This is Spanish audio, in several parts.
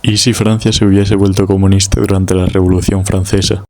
¿Y si Francia se hubiese vuelto comunista durante la Revolución Francesa?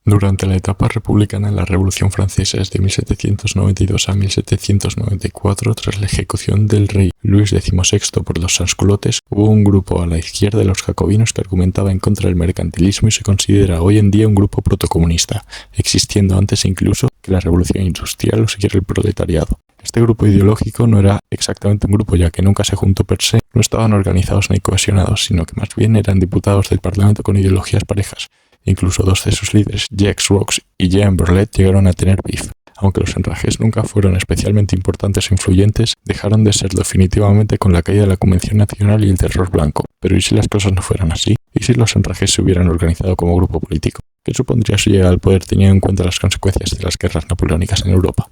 Durante la etapa republicana en la Revolución Francesa, desde 1792 a 1794, tras la ejecución del rey Luis XVI por los sansculotes, hubo un grupo a la izquierda de los jacobinos que argumentaba en contra del mercantilismo y se considera hoy en día un grupo protocomunista, existiendo antes incluso que la Revolución Industrial lo siguiera el proletariado. Este grupo ideológico no era exactamente un grupo, ya que nunca se juntó per se, no estaban organizados ni cohesionados, sino que más bien eran diputados del Parlamento con ideologías parejas. Incluso dos de sus líderes, Jacques Roux y Jean Borlet, llegaron a tener beef. Aunque los enrajes nunca fueron especialmente importantes o influyentes, dejaron de serlo definitivamente con la caída de la Convención Nacional y el Terror Blanco. Pero ¿y si las cosas no fueran así? ¿Y si los enrajes se hubieran organizado como grupo político? ¿Qué supondría su llegada al poder teniendo en cuenta las consecuencias de las guerras napoleónicas en Europa?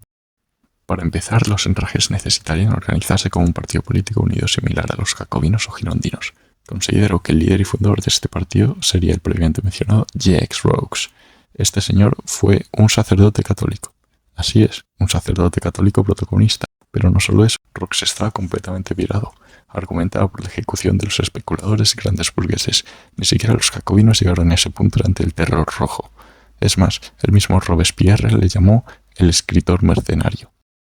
Para empezar, los enrajes necesitarían organizarse como un partido político unido similar a los jacobinos o girondinos. Considero que el líder y fundador de este partido sería el previamente mencionado Jacques Roux. Este señor fue un sacerdote católico. Así es, un sacerdote católico protocomunista. Pero no solo eso, Roux estaba completamente pirado. Argumentaba por la ejecución de los especuladores y grandes burgueses. Ni siquiera los jacobinos llegaron a ese punto durante el Terror Rojo. Es más, el mismo Robespierre le llamó el escritor mercenario.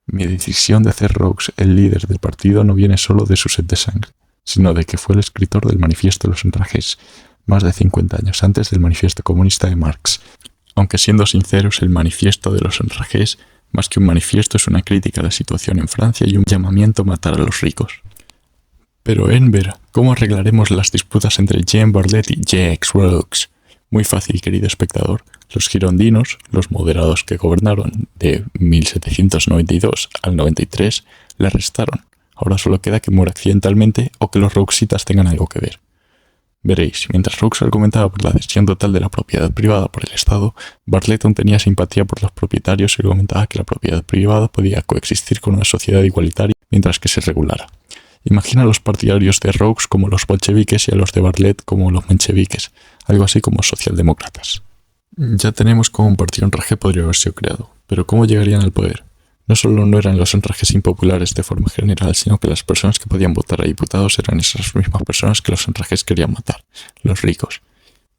Mi decisión de hacer Roux el líder del partido no viene solo de su sed de sangre, sino de que fue el escritor del Manifiesto de los Enrajes, más de 50 años antes del Manifiesto Comunista de Marx. Aunque siendo sinceros, el Manifiesto de los Enrajes, más que un manifiesto, es una crítica a la situación en Francia y un llamamiento a matar a los ricos. Pero Enver, ¿cómo arreglaremos las disputas entre Jean Borlet y Jacques Roux? Muy fácil, querido espectador. Los girondinos, los moderados que gobernaron de 1792 al 93, le arrestaron. Ahora solo queda que muera accidentalmente o que los rouxitas tengan algo que ver. Veréis, mientras Roux argumentaba por la cesión total de la propiedad privada por el Estado, Barlet aún tenía simpatía por los propietarios y argumentaba que la propiedad privada podía coexistir con una sociedad igualitaria mientras que se regulara. Imagina a los partidarios de Roux como los bolcheviques y a los de Barlet como los mencheviques, algo así como socialdemócratas. Ya tenemos cómo un partido enraje podría haber sido creado, pero ¿cómo llegarían al poder? No solo no eran los enrajes impopulares de forma general, sino que las personas que podían votar a diputados eran esas mismas personas que los enrajes querían matar, los ricos.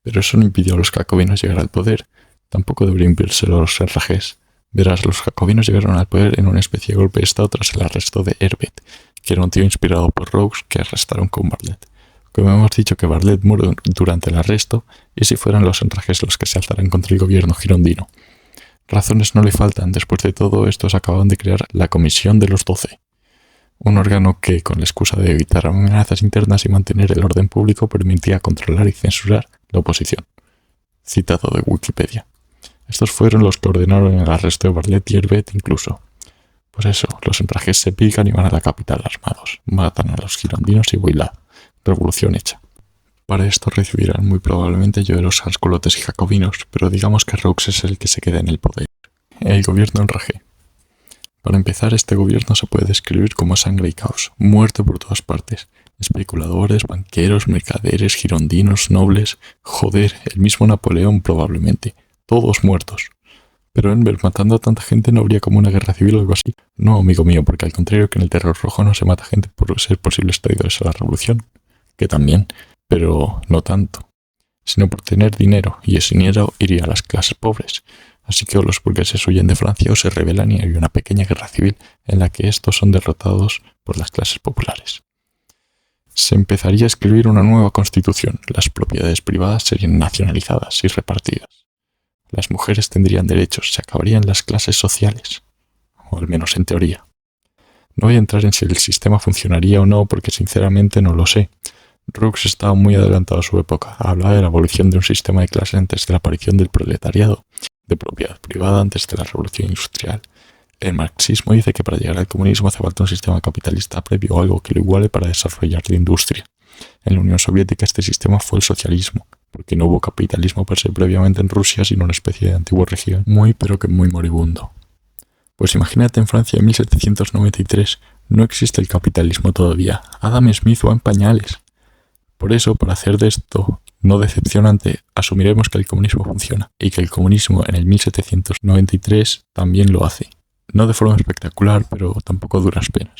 Pero eso no impidió a los jacobinos llegar al poder. Tampoco debería impedírselo a los enrajes. Verás, los jacobinos llegaron al poder en una especie de golpe de estado tras el arresto de Herbet, que era un tío inspirado por Roux que arrestaron con Barlet. Como hemos dicho que Barlet murió durante el arresto, y si fueran los enrajes los que se alzaran contra el gobierno girondino. Razones no le faltan. Después de todo, estos acababan de crear la Comisión de los 12, un órgano que, con la excusa de evitar amenazas internas y mantener el orden público, permitía controlar y censurar la oposición. Citado de Wikipedia. Estos fueron los que ordenaron el arresto de Barlet y Herbet incluso. Pues eso, los enrajes se pican y van a la capital armados, matan a los girondinos y voilà, revolución hecha. Para esto recibirán muy probablemente ayuda de los sansculotes y jacobinos, pero digamos que Roux es el que se queda en el poder. El gobierno enraje. Para empezar, este gobierno se puede describir como sangre y caos, muerte por todas partes. Especuladores, banqueros, mercaderes, girondinos, nobles, joder, el mismo Napoleón probablemente, todos muertos. Pero Enver, matando a tanta gente no habría como una guerra civil o algo así. No, amigo mío, porque al contrario que en el Terror Rojo no se mata gente por ser posibles traidores a la revolución, que también, pero no tanto, sino por tener dinero, y ese dinero iría a las clases pobres. Así que o los burgueses huyen de Francia o se rebelan y hay una pequeña guerra civil en la que estos son derrotados por las clases populares. Se empezaría a escribir una nueva constitución. Las propiedades privadas serían nacionalizadas y repartidas. Las mujeres tendrían derechos, se acabarían las clases sociales, o al menos en teoría. No voy a entrar en si el sistema funcionaría o no porque sinceramente no lo sé. Roux estaba muy adelantado a su época. Hablaba de la abolición de un sistema de clases antes de la aparición del proletariado, de propiedad privada antes de la revolución industrial. El marxismo dice que para llegar al comunismo hace falta un sistema capitalista previo o algo que lo iguale para desarrollar la industria. En la Unión Soviética este sistema fue el socialismo, porque no hubo capitalismo per se previamente en Rusia, sino una especie de antiguo régimen muy pero que muy moribundo. Pues imagínate en Francia de 1793, no existe el capitalismo todavía. Adam Smith va en pañales. Por eso, para hacer de esto no decepcionante, asumiremos que el comunismo funciona y que el comunismo en el 1793 también lo hace. No de forma espectacular, pero tampoco a duras penas.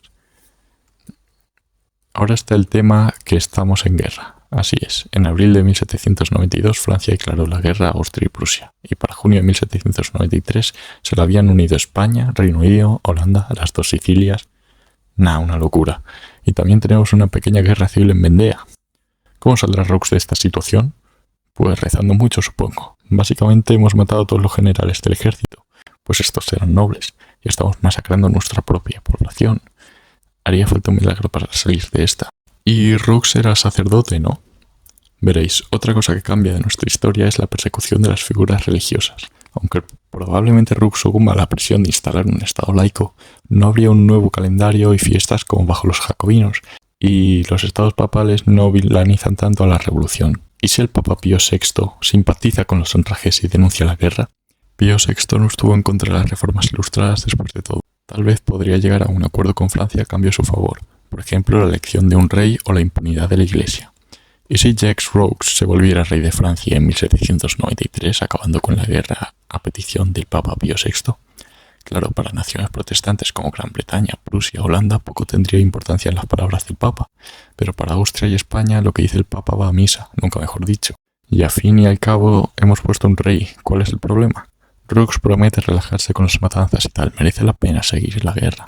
Ahora está el tema que estamos en guerra. Así es, en abril de 1792 Francia declaró la guerra a Austria y Prusia, y para junio de 1793 se le habían unido España, Reino Unido, Holanda, las dos Sicilias. Una locura. Y también tenemos una pequeña guerra civil en Vendea. ¿Cómo saldrá Rox de esta situación? Pues rezando mucho, supongo. Básicamente hemos matado a todos los generales del ejército, pues estos eran nobles, y estamos masacrando a nuestra propia población. Haría falta un milagro para salir de esta. Y Rox era sacerdote, ¿no? Veréis, otra cosa que cambia de nuestra historia es la persecución de las figuras religiosas. Aunque probablemente Rox sucumba a la presión de instalar un estado laico, no habría un nuevo calendario y fiestas como bajo los jacobinos, y los estados papales no vilanizan tanto a la revolución. ¿Y si el Papa Pío VI simpatiza con los ultrajes y denuncia la guerra? Pío VI no estuvo en contra de las reformas ilustradas después de todo. Tal vez podría llegar a un acuerdo con Francia a cambio de su favor, por ejemplo la elección de un rey o la impunidad de la Iglesia. ¿Y si Jacques Rox se volviera rey de Francia en 1793, acabando con la guerra a petición del Papa Pío VI? Claro, para naciones protestantes como Gran Bretaña, Prusia, Holanda, poco tendría importancia en las palabras del Papa, pero para Austria y España lo que dice el Papa va a misa, nunca mejor dicho. Y a fin y al cabo hemos puesto un rey, ¿cuál es el problema? Rox promete relajarse con las matanzas y tal, merece la pena seguir la guerra.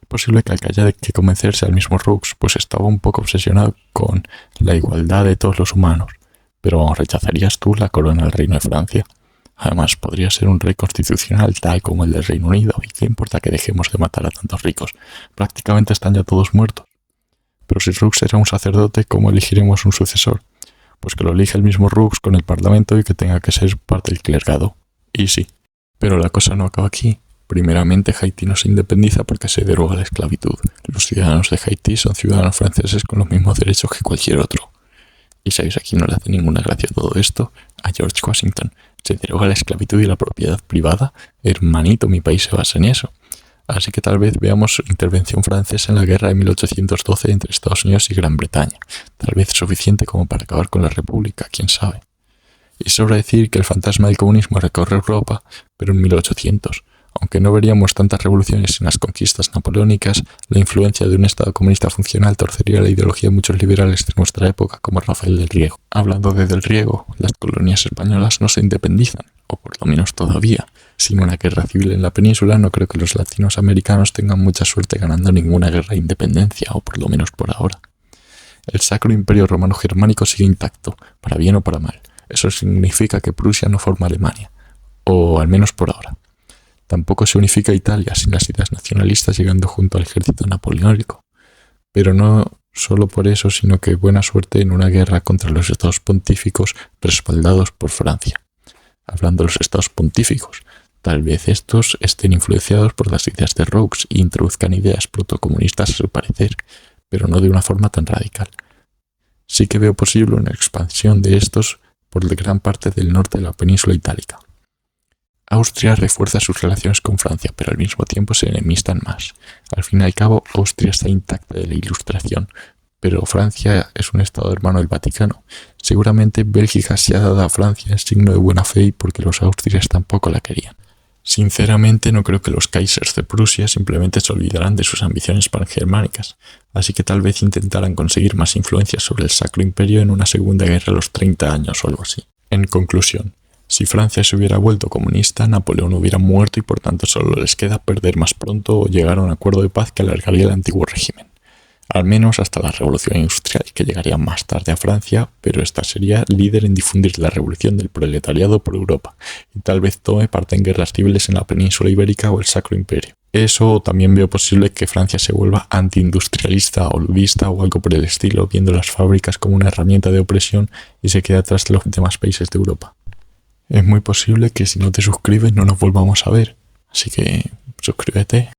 Es posible que haya que convencerse al mismo Rox, pues estaba un poco obsesionado con la igualdad de todos los humanos. Pero ¿rechazarías tú la corona del Reino de Francia? Además, podría ser un rey constitucional tal como el del Reino Unido, y qué importa que dejemos de matar a tantos ricos, prácticamente están ya todos muertos. Pero si Rox era un sacerdote, ¿cómo elegiremos un sucesor? Pues que lo elija el mismo Rox con el parlamento y que tenga que ser parte del clergado. Y sí, pero la cosa no acaba aquí. Primeramente, Haití no se independiza porque se deroga la esclavitud. Los ciudadanos de Haití son ciudadanos franceses con los mismos derechos que cualquier otro. ¿Y sabéis a quién no le hace ninguna gracia todo esto? A George Washington. Se deroga la esclavitud y la propiedad privada. Hermanito, mi país se basa en eso. Así que tal vez veamos intervención francesa en la guerra de 1812 entre Estados Unidos y Gran Bretaña. Tal vez suficiente como para acabar con la República, quién sabe. Y sobra decir que el fantasma del comunismo recorre Europa, pero en 1800. Aunque no veríamos tantas revoluciones en las conquistas napoleónicas, la influencia de un Estado comunista funcional torcería la ideología de muchos liberales de nuestra época, como Rafael del Riego. Hablando de Del Riego, las colonias españolas no se independizan, o por lo menos todavía. Sin una guerra civil en la península, no creo que los latinos americanos tengan mucha suerte ganando ninguna guerra de independencia, o por lo menos por ahora. El Sacro Imperio Romano Germánico sigue intacto, para bien o para mal. Eso significa que Prusia no forma Alemania, o al menos por ahora. Tampoco se unifica Italia sin las ideas nacionalistas llegando junto al ejército napoleónico. Pero no solo por eso, sino que buena suerte en una guerra contra los estados pontíficos respaldados por Francia. Hablando de los estados pontíficos, tal vez estos estén influenciados por las ideas de Rox e introduzcan ideas protocomunistas a su parecer, pero no de una forma tan radical. Sí que veo posible una expansión de estos por gran parte del norte de la península itálica. Austria refuerza sus relaciones con Francia, pero al mismo tiempo se enemistan más. Al fin y al cabo, Austria está intacta de la Ilustración, pero Francia es un estado hermano del Vaticano. Seguramente Bélgica se ha dado a Francia en signo de buena fe y porque los austrias tampoco la querían. Sinceramente, no creo que los Kaisers de Prusia simplemente se olvidaran de sus ambiciones pangermánicas, así que tal vez intentaran conseguir más influencia sobre el Sacro Imperio en una segunda guerra a los 30 años o algo así. En conclusión, si Francia se hubiera vuelto comunista, Napoleón hubiera muerto y por tanto solo les queda perder más pronto o llegar a un acuerdo de paz que alargaría el antiguo régimen. Al menos hasta la Revolución Industrial, que llegaría más tarde a Francia, pero esta sería líder en difundir la revolución del proletariado por Europa, y tal vez tome parte en guerras civiles en la península ibérica o el Sacro Imperio. Eso también veo posible que Francia se vuelva antiindustrialista o ludista o algo por el estilo, viendo las fábricas como una herramienta de opresión y se quede atrás de los demás países de Europa. Es muy posible que si no te suscribes no nos volvamos a ver, así que suscríbete.